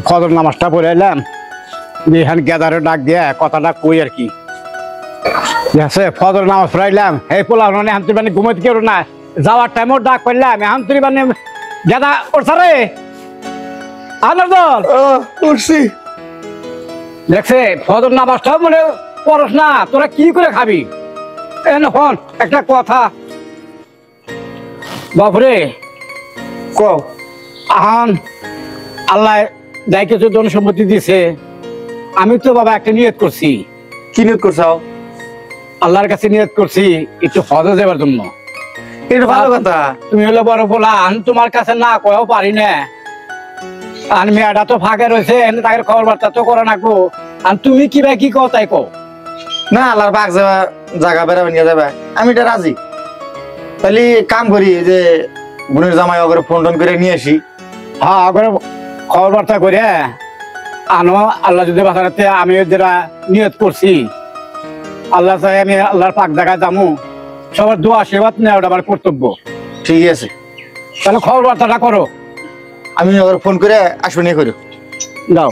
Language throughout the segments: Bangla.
ফজর নামাজটা পড়ে এলাম, এখান গেদারে ডাক দিয়ে কথাটা কই আর কি। ঠিক আছে, ফজর নামাজ পড়াইলাম, এই পোলা এখন তুই মানে ঘুমাইতে কেউ না, যাওয়ার টাইমও ডাক করলাম, এখন তুই মানে গেদা করছ রে আনার দল করছি। দেখছে ফজর নামাজটাও মানে পড়স না, তোরা কি করে খাবি? এখন একটা কথা বাপরে কও। আহান আল্লাহ যাই কিছু জনসম্মতি দিছে, আমি তো বাবা একটা নিয়ত করছি। কি নিয়ত করছাও? আল্লাহর কাছে নিয়ত করছি একটু হজে যাবার জন্য। এটা ভালো কথা। তুমি হলো বড় বলা, আমি তোমার কাছে না কয়েও পারি না, আর মেয়েটা তো ফাঁকে রয়েছে, তাকে খবর বার্তা তো করে নাকবো, আর তুমি কি ভাই কি কও তাই কও। না আল্লাহর পাক যাবা, জায়গা বেড়াবে নিয়ে যাবে, আমি এটা রাজি। তাহলে কাম করি যে বোনের জামাই ওকে ফোন টোন করে নিয়ে আসি। হ্যাঁ ওখানে খবর বার্তা করে আনো, আল্লাহ যদি বাঁচাতে আমি যেটা নিয়ত করছি, আল্লাহ চাই আমি আল্লাহর পাক জায়গায় যাবো, সবার দোয়া আশীর্বাদ নেওয়া ওটা আমার কর্তব্য। ঠিক আছে, তাহলে খবর বার্তাটা করো। আমি ওকে ফোন করে আসবো নিয়ে করি। যাও।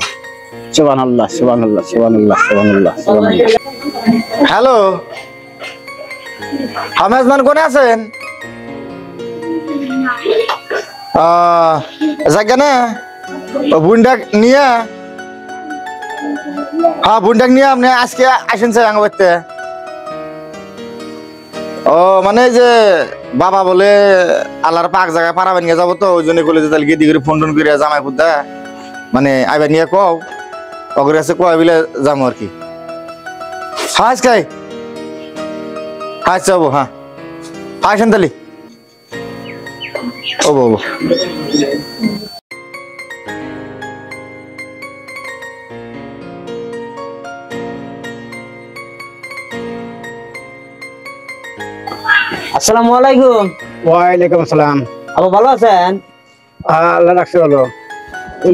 সুবহানাল্লাহ সুবহানাল্লাহ সুবহানাল্লাহ সুবহানাল্লাহ সুবহানাল্লাহ। হ্যালো, হামেজমান কোনে আছেন? জায়গা বুনডাক নিয়ে, হ্যাঁ বুনডাক নিয়ে আপনি আজকে আসেন স্যার আঙ্গ বাড়িতে। ও মানে যে বাবা বলে আল্লাহর পাক জায়গায় পারাবেন নিয়ে যাবো, তো ওই জন্য বলে যে তাহলে গিয়ে দিকে ফোন টোন করে জামাই খুদা মানে আইবার নিয়ে কও, অগরে আছে কয় বিলে যাবো আর কি। হ্যাঁ আজকে আচ্ছা হবো, হ্যাঁ আসেন তাহলে। ও বাবু আসসালামু আলাইকুম। ওয়ালাইকুম আসসালাম। আপু ভালো আছেন? আল্লাহ রাখছে বলো।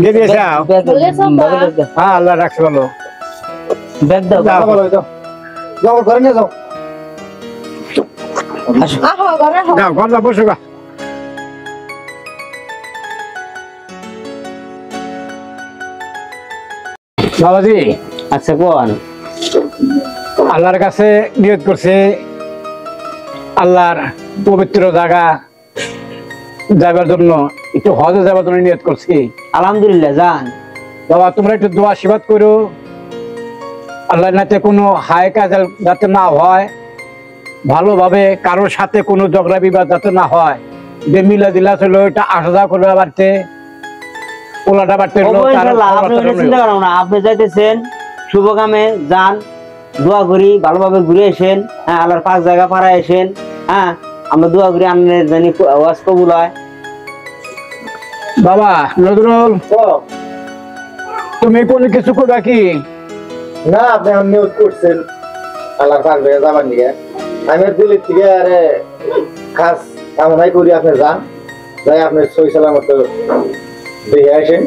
দিদি যাও। হ্যাঁ আল্লাহ রাখছে বলো। ব্যাগ দাও। যাও বলো, যাও যাও ঘরে নিয়ে যাও। যাও ঘর যাও, বসো গা। বাবাজি আচ্ছা কোন আল্লাহর কাছে নিয়ত করছে, আল্লাহর পবিত্র জায়গা যাবার জন্য, একটু হজে যাবার জন্য নিয়ত করছি। আলহামদুলিল্লাহ যান। বাবা তোমরা একটু দোয়া আশীর্বাদ করো, আল্লাহ যাতে কোনো হাই কাজ যাতে না হয়, ভালোভাবে কারোর সাথে কোনো ঝগড়া বিবাদ যাতে না হয়, যে মিলা দিলা ছিল ওইটা আসা যাওয়া করবে বাড়তে, ওলাটা বাড়তে। চিন্তা করো না, আপনি যাইতেছেন শুভ কামে যান, দোয়া করি ভালোভাবে ঘুরে আসেন। হ্যাঁ আল্লাহর পাঁচ জায়গা পাড়ায় আসেন। হ্যাঁ আমরা দোয়া করি আপনার জানি ওয়াজ কবুল হয়। বাবা নজরুল তুমি কোনো কিছু করবা কি? না আপনি নিয়োগ করছেন আল্লাহর পাক জায়গা যাবার নিয়ে, আমি দিল্লি থেকে আরে খাস কামনাই করি আপনি যান, যাই আপনার সহি সালামত দেখে আসেন।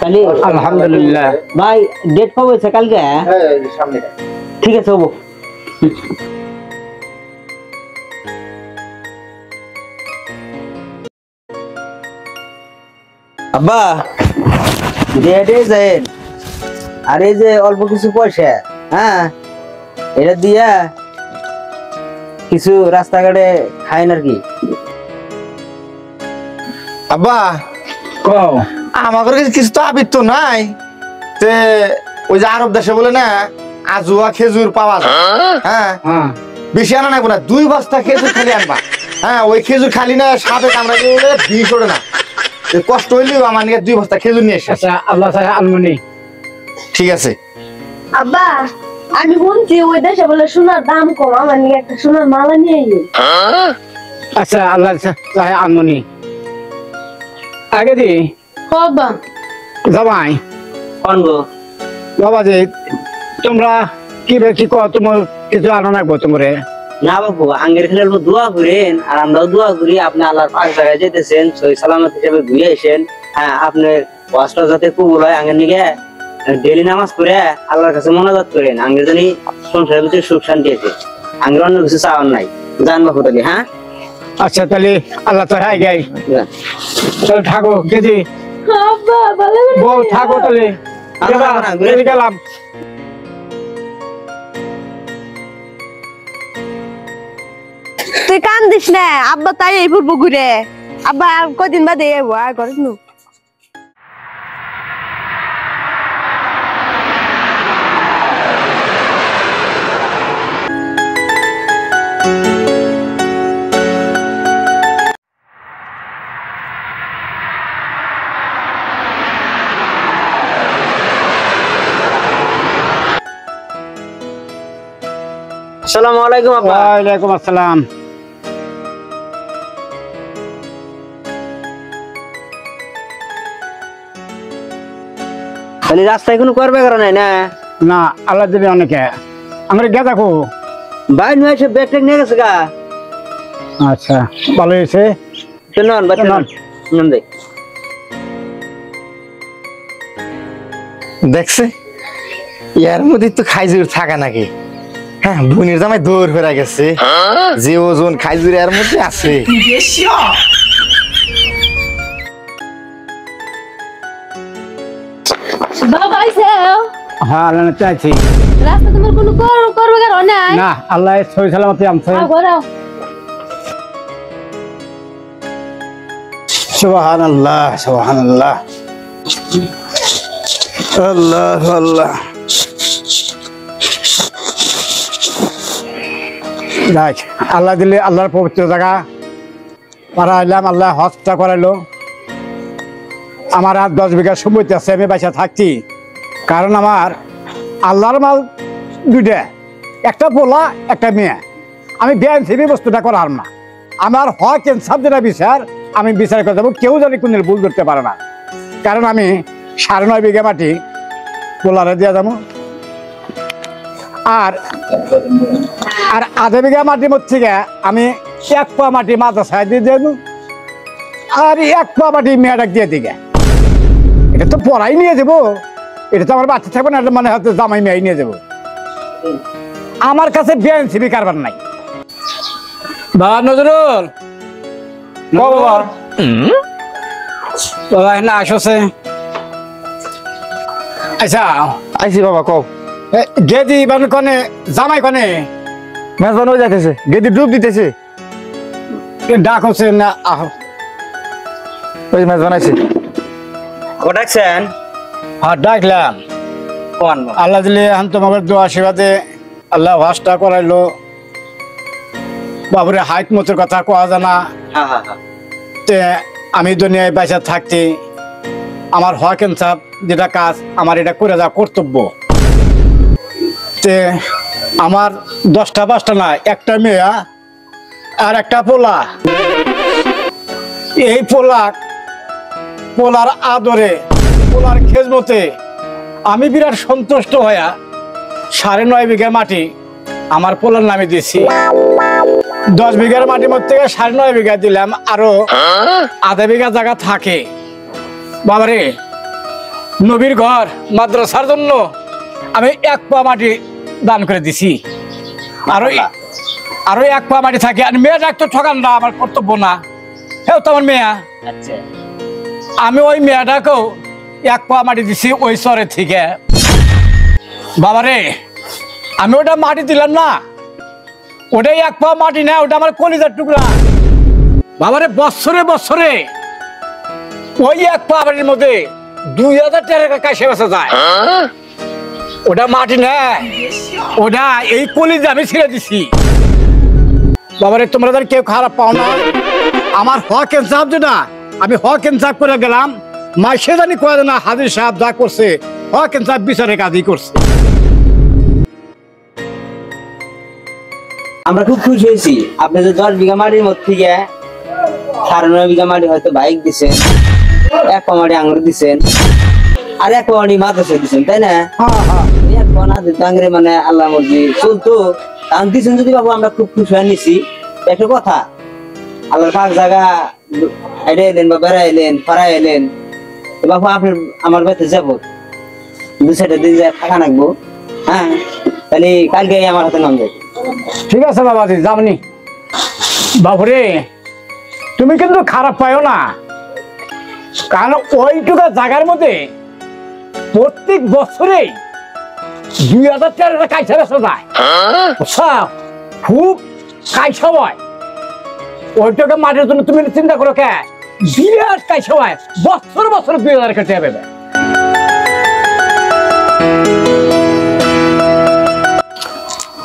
তাহলে আলহামদুলিল্লাহ। ভাই ডেট কবে হয়েছে? কালকে? হ্যাঁ সামনে। ঠিক আছে হবো। আব্বা ডেটে যায়, আর এই যে অল্প কিছু পয়সা, হ্যাঁ এটা দিয়া কিছু রাস্তাঘাটে খাইন আর কি। আব্বা কও। আমার কাছে কিছু তো আবির নাই, তে ওই যে আরব দেশে বলে না আজুয়া খেজুর পাওয়া যায়, হ্যাঁ হ্যাঁ বেশি আনা নাকবো না, 2 বস্তা খেজুর খালি আনবা। হ্যাঁ ওই খেজুর খালি না সাপে কামড়া দিয়ে বলে বিষ ওঠে না, কষ্ট হইলেও আমার নিয়ে 2 বস্তা খেজুর নিয়ে এসে। আচ্ছা আল্লাহ চাই আলমনি। ঠিক আছে। আব্বা আমি শুনছি ওই দেশে বলে সোনার দাম কম, আমার নিয়ে একটা সোনার মালা নিয়ে আইও। আচ্ছা আল্লাহ চাই আলমনি। আগে দি বাবা জামাই কোন গো? বাবা যে তোমরা কি বেশি কো, তোমার কিছু আনো নাকবো তোমরে? না বাবু আঙ্গের খেলে দোয়া করেন, আর আমরাও দোয়া করি আপনি আল্লাহর পাক জায়গায় যেতেছেন, সহি সালামত হিসেবে ঘুরে আসেন। হ্যাঁ আপনার ওয়াজটা যাতে কবুল হয়, আঙ্গের নিকে ডেলি নামাজ পড়ে আল্লাহর কাছে মোনাজাত করেন, আঙ্গের জানি সংসারের ভিতরে সুখ শান্তি আছে, আঙ্গের অন্য কিছু চাওয়ার নাই। জান বাবু তাহলে। হ্যাঁ আচ্ছা তাহলে আল্লাহ তো হাই গাই, তাহলে থাকো কেজি আব্বা ভালো করে বউ থাকো তাহলে গেলাম তুই কান্দিস না, আব্বা তাই এই পূর্ব ঘুরে আব্বা আর কদিন বাদে আর করিস নু। আসসালামু আলাইকুম আব্বা। ওয়ালাইকুম আসসালাম। তাহলে রাস্তায় কোনো করবে করা নাই না? না আল্লাহ দিলে অনেকে আমরা গে দেখো। ভাই নয় এসে ব্যাগ ট্যাগ নিয়ে গেছে গা। আচ্ছা ভালো হয়েছে। নন বাচ্চা নন নন দেখ দেখছে এর মধ্যে তো খাইজুর থাকা নাকি? হ্যাঁ বোনের জামাই দৌড় হয়ে গেছে, যে ওজন খাইজুর এর মধ্যে আছে। বাবা আইছে হ্যাঁ আল্লাহ চাইছি। রাস্তা তোমার কোনো করবে কারণ নাই না আল্লাহ সহি সালামতি আমছে। ঘোরাও সুবহানাল্লাহ সুবহানাল্লাহ আল্লাহ আল্লাহ। দেখ আল্লাহ দিলে আল্লাহর পবিত্র জায়গা পারা এলাম, আল্লাহ হজটা করাইলো। আমার আর 10 বিঘা সম্পত্তি আছে, আমি বাসা থাকছি। কারণ আমার আল্লাহর মাল দুইটা, একটা পোলা একটা মেয়ে। আমি বেআইনি বস্তুটা করার না, আমার হক ইনসাফ যেটা বিচার আমি বিচার করে দেবো, কেউ জানি কোন ভুল ধরতে পারে না। কারণ আমি 9.5 বিঘা মাটি পোলারে দিয়ে যাবো, আর আর 1/2 বিঘা মাটির মধ্যে আমি 1 পা মাটি মাদ্রাসায় দিয়ে দেবো, আর 1 পা মাটি মেয়েটাকে দিয়ে দিকে। এটা তো পড়াই নিয়ে যাবো, এটা তো আমার বাচ্চা থাকবে না, মানে হয়তো জামাই মেয়ে নিয়ে যাবো। আমার কাছে বেআইনি কারবার নাই। বাবা নজরুল বাবা এখানে আসছে। আচ্ছা আইসি বাবা কও। গেদি বানু কনে জামাই কনে মেজবান হয়ে যাইতেছে, গেদি ডুব দিতেছে। ডাক হচ্ছে না? আহ ওই মেজবান আইছে। ও ডাকছেন? হ্যাঁ ডাকলাম। কোন আল্লাহ দিলে এখন তোমাদের দোয়া আশীর্বাদে আল্লাহ হজটা করাইলো। বাবুরে হাইট মতের কথা কোয়া জানা। হ্যাঁ হ্যাঁ হ্যাঁ তে আমি দুনিয়ায় বাইসা থাকতে আমার হক ইনসাফ যেটা কাজ আমার এটা করে যাওয়া কর্তব্য। তে আমার 10টা 5টা না, একটা মেয়ে আর একটা পোলা। এই পোলার আদরে পোলার খেজমতে আমি বিরাট সন্তুষ্ট হইয়া 9.5 বিঘা মাটি আমার পোলার নামে দিয়েছি। 10 বিঘার মাটির মধ্যে 9.5 বিঘা দিলাম, আরো 1/2 বিঘা জায়গা থাকে। বাবারে নবীর ঘর মাদ্রাসার জন্য আমি 1 পা মাটি দান করে দিছি, আরো 1 পা মাটি থাকে। আর মেয়ে ডাক্তার ঠকান না আমার কর্তব্য না, হেও তো আমার মেয়া। আচ্ছা আমি ওই মেয়েটাকেও 1 পা মাটি দিছি ওই চরের থেকে। বাবারে আমি ওটা মাটি দিলাম না, ওটাই 1 পা মাটি না, ওটা আমার কলিজার টুকরা। বাবারে বছরে বছরে ওই 1 পা মাটির মধ্যে 2000 টাকা কাছে বেচা যায়। ওটা মাটি না, ওটা এই কলিজা আমি ছেড়ে দিছি। বাবারে তোমরা ধর কেউ খারাপ পাও না, আমার হক ইনসাফ যেটা আমি হক ইনসাফ করে গেলাম। মাসে জানি কয়ে না হাজির সাহেব যা করছে হক ইনসাফ বিচারে কাজই করছে। আমরা খুব খুশি হয়েছি আপনি যে 10 বিঘা মাটির মধ্যে থেকে 9.5 বিঘা মাটি হয়তো বাইক দিচ্ছেন, 1 পা মাটি আঙুর দিচ্ছেন, আর 1 পা মাটি মাদ্রাসা দিচ্ছেন, তাই না? হ্যাঁ হ্যাঁ 1 পা না দিতে আঙুরে মানে আল্লাহ মর্জি চলতো। কারণ দিচ্ছেন যদি বাবু আমরা খুব খুশি হয়ে নিছি। একটা কথা, আল্লাহর পাক জায়গা এটা এলেন বা বেড়া এলেন পাড়া এলেন, বাবু আপনি আমার বাড়িতে যাবো 2-4 দিন যায় থাকা রাখবো। হ্যাঁ তাহলে কালকে আমার হাতে নাম যাবে। ঠিক আছে বাবাজি যাবনি। বাবুরে তুমি কিন্তু খারাপ পাইও না, কারণ ওইটুকু জায়গার মধ্যে প্রত্যেক বছরে 2000 টাকা কাইসা বেচা যায়। খুব কাইসা হয় ওইটুকু মাটির জন্য। তুমি চিন্তা করো কে বিরাট কাইসা হয়, বছর বছর 2000 টাকা পাবে।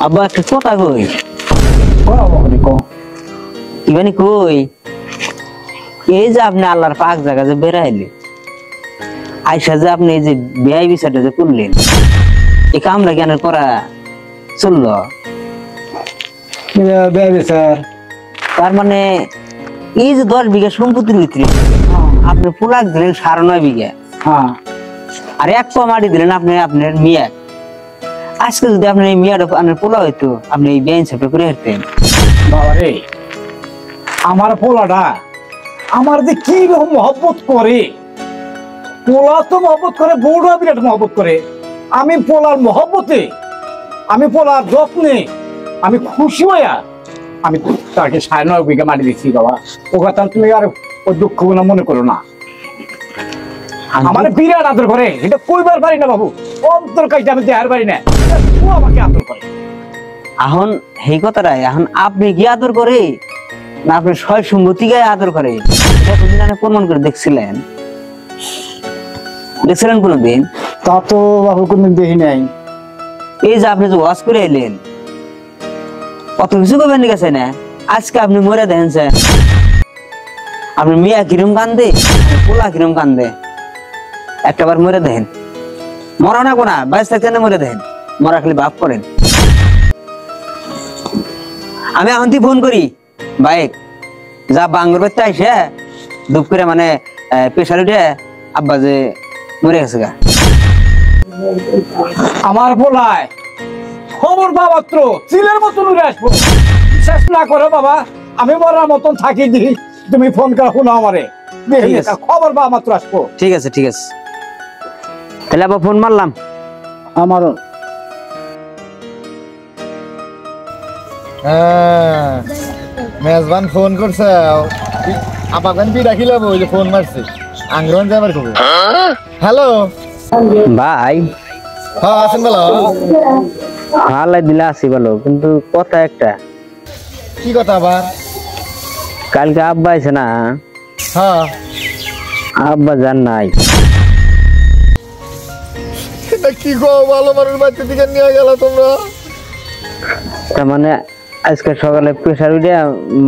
আব্বা একটা কথা কই, কি মানে কই, এই যে আপনি আল্লাহর পাক জায়গা যে বেড়াইলে আইসা যে আপনি এই যে বিয়াই বিষয়টা যে করলেন, এই কামটা কেন করা চললো? তার মানে এই যে 10 বিঘা সম্পত্তির ভিতরে আপনি পোলাক দিলেন 9.5 বিঘা, আর 1 পা মাটি দিলেন আপনি আপনার মিয়া। আজকে যদি আপনার এই মিয়াটা আপনার পোলা হইতো, আপনি এই বিয়া হিসাবে করে হারতেন। বাবা রে, আমার পোলাটা আমার যে কি রকম মহব্বত করে, পোলা তো মহব্বত করে, বউটা বিরাট মহব্বত করে। আমি পোলার মহব্বতে, আমি পোলার যত্নে আমি খুশি হইয়া আমি তাকে 9.5 বিঘা মাটি দিচ্ছি। বাবা ও কথা তুমি আর ওই দুঃখগুলো মনে করো না। আমার বিরাট আদর করে, এটা কইবার পারি না বাবু, অন্তর কাইটা আমি দেহার পারি না, ও আমাকে আদর করে। এখন এই কথাটাই, এখন আপনি কি আদর করে না আপনি সয় সম্মতি গায়ে আদর করে, এটা কোনদিন আপনি প্রমাণ করে দেখছিলেন? দেখছিলেন কোনদিন? তা তো বাবু কোনদিন দেখি নাই। এই যে আপনি যে ওয়াজ করে এলেন, কত কিছু করবেন গেছে না, আজকে আপনি মরে দেখেন স্যার, আপনি মিয়া কিরম কান্দে, পোলা কিরম কান্দে, একটাবার মরে দেখেন। মরা না কোনা বাইশ থাকতে মরে দেখেন, মরা খালি বাপ করেন। আমি এখন ফোন করি বাইক যা বাঙ্গর বাচ্চা আইসে দুপ করে মানে প্রেশার উঠে আব্বা যে মরে গেছে গা। আমার পোলায় খবর পামাত্র চিলের মতন উড়ে আসবো। বিশ্বাস না করো বাবা, আমি মরার মতন থাকি দিই, তুমি ফোন করে শুনো আমারে, খবর পাওয়া মাত্র আসবো। ঠিক আছে ঠিক আছে, তাহলে আবার ফোন মারলাম। আমারও মেজবান ফোন করছে, আপাকান বি রাখিল ওই যে ফোন মারছে আঙ্গ্রন যাবার কবে। হ্যালো ভাই, হ্যাঁ আছেন বলো। আল্লাহ দিলে আসি বলো, কিন্তু কথা একটা। কি কথা আবার? কালকে আব্বা আছে না, হ্যাঁ আব্বা যান নাই। এটা কি গো, ভালো মানুষ বাচ্চা দিকে নিয়ে গেল তোমরা? তার মানে আজকে সকালে প্রেশার উঠে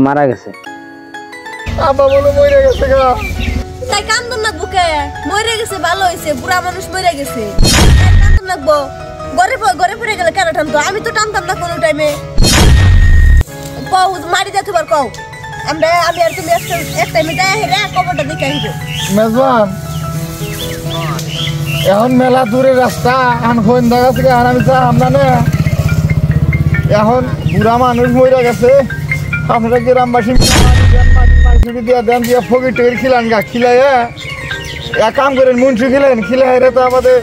মারা গেছে। আব্বা বলে মরে গেছে গা। তাই কান্দন লাগবো কে? মরে গেছে ভালো হয়েছে, বুড়া মানুষ মরে গেছে, কান্দন লাগবো? ঘরে পড়ে গেলে কেন টানতো? আমি তো টানতাম না কোনো টাইমে। কও মারি যেতে পার, কও আমি আর তুমি এক টাইমে যাই হেরে কবরটা দেখে আসবো। মেজবান এখন মেলা দূরের রাস্তা, এখন ফোন দেখা থেকে আর আমি চাম না না। এখন বুড়া মানুষ মরে গেছে, আপনারা গ্রামবাসী দিয়া দেন দিয়া ফকির টকির খিলান গা, খিলাই এক কাম করেন মুন্সি খিলেন, খিলাই রে তো আমাদের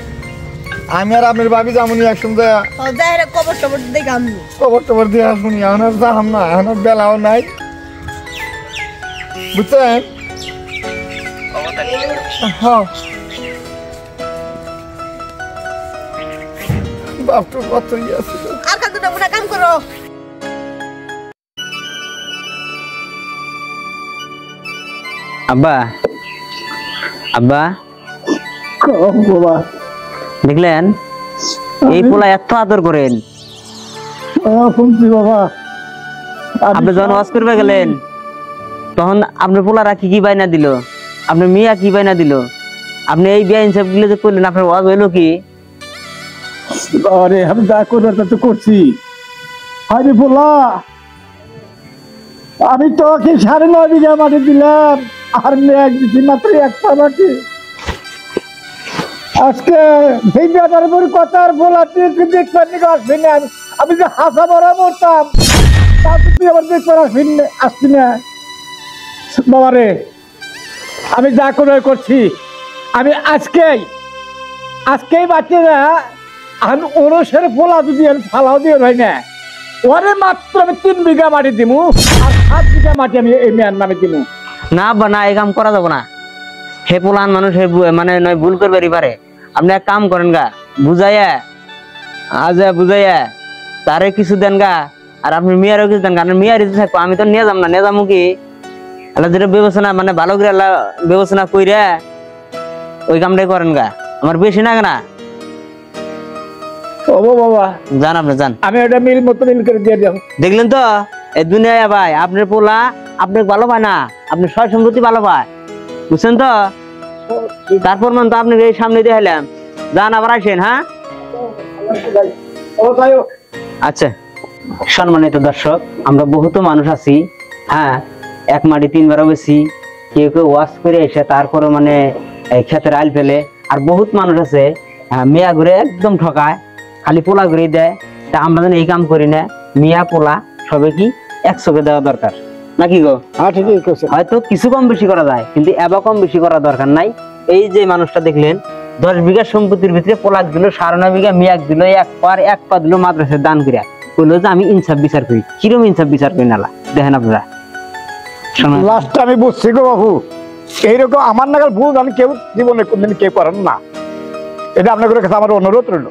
আমি আর আপনার বাবি যামুনি একসঙ্গে যাই হেরে কবর টবর দেখে আমি খবর টবর দিয়ে আসবনি। এখন আর যাম না, এখন আর বেলাও নাই, বুঝছেন? হ্যাঁ বাপটু কত আছে আর কান্দন না, কাম করো। আব্বা আব্বা দেখলেন এই পোলা এত আদর করেন। বাবা আপনি যখন ওয়াজ করবে গেলেন তখন আপনার পোলারা কি কি বাইনা দিল, আপনার মিয়া কি বাইনা দিল, আপনি এই বিয়া হিসাব গুলো যে করলেন, আপনার ওয়াজ হইলো কি? আরে আমি যা করবার তা তো করছি। আরে বলা আমি তোকে 9.5 বিঘা মাটি দিলাম, আর মেঘ দিচ্ছি মাত্র 1 পা মাটি। আজকে সেই ব্যাপার উপর কথা আর বলা, তুই দেখবার দিকে আসবি না। আমি যে হাসা ভরা মরতাম, তা তুই আবার দেখবার আসবি না। বাবা রে, আমি যা করে করছি, আমি আজকেই বাচ্চারা আর ওরসের ফোলা যদি আমি ফালাও দিয়ে হয় না, ওরে মাত্র আমি 3 বিঘা মাটি দিমু, আর 7 বিঘা মাটি আমি এই মেয়ের নামে দিমু। না আব্বা না, এই কাম করা যাবো না। হে পোলান মানুষ হে মানে নয় ভুল করবারই পারে। আপনি এক কাম করেন গা, বুঝাইয়া বুঝাইয়া তারে কিছু দেন গা, আর আপনি মেয়ারও কিছু দেন গা। মেয়ার থাকবো, আমি তো নিয়ে যাম না, নিয়ে যাবো কি আল্লাহ যেটা বিবেচনা মানে ভালো করে আল্লাহ বিবেচনা কইরা ওই কামটাই করেন গা, আমার বেশি না না। ও বাবা যান আপনি যান, আমি ওটা মিল মতো মিল করে দিয়ে দিলাম। দেখলেন তো এই দুনিয়ায় ভাই আপনার পোলা আপনাকে ভালো পায় না, আপনি সয় সম্পত্তি ভালো পায়, বুঝছেন তো? তারপর মান তো আপনাকে এই সামনে দিয়ে এলাম, যান আবার আসেন। হ্যাঁ আচ্ছা। সম্মানিত দর্শক, আমরা বহুত মানুষ আছি, হ্যাঁ এক মাটি তিনবারও বেশি, কেউ কেউ ওয়াশ করে এসে তারপরে মানে ক্ষেতের আইল ফেলে, আর বহুত মানুষ আছে মেয়া ঘুরে একদম ঠকায়, খালি পোলা ঘুরে দেয়। তা আমরা যেন এই কাম করি না, মিয়া পোলা সবে কি একসঙ্গে দেওয়া দরকার নাকি গো? হ্যাঁ ঠিকই কইছে। হয়তো কিছু কম বেশি করা যায়, কিন্তু এবার কম বেশি করা দরকার নাই। এই যে মানুষটা দেখলেন 10 বিঘা সম্পত্তির ভিতরে পোলাক দিল 9.5 বিঘা, মিয়াক দিল এক পা দিল মাদ্রাসায় দান করিয়া, বললো যে আমি ইনসাফ বিচার করি। কিরম ইনসাফ বিচার করি নালা দেখেন আপনারা। লাস্টটা আমি বুঝছি গো বাবু, এইরকম আমার নাগাল ভুল আমি কেউ জীবনে কোনদিন কেউ করেন না। এটা আপনাদের কাছে আমার অনুরোধ রইল।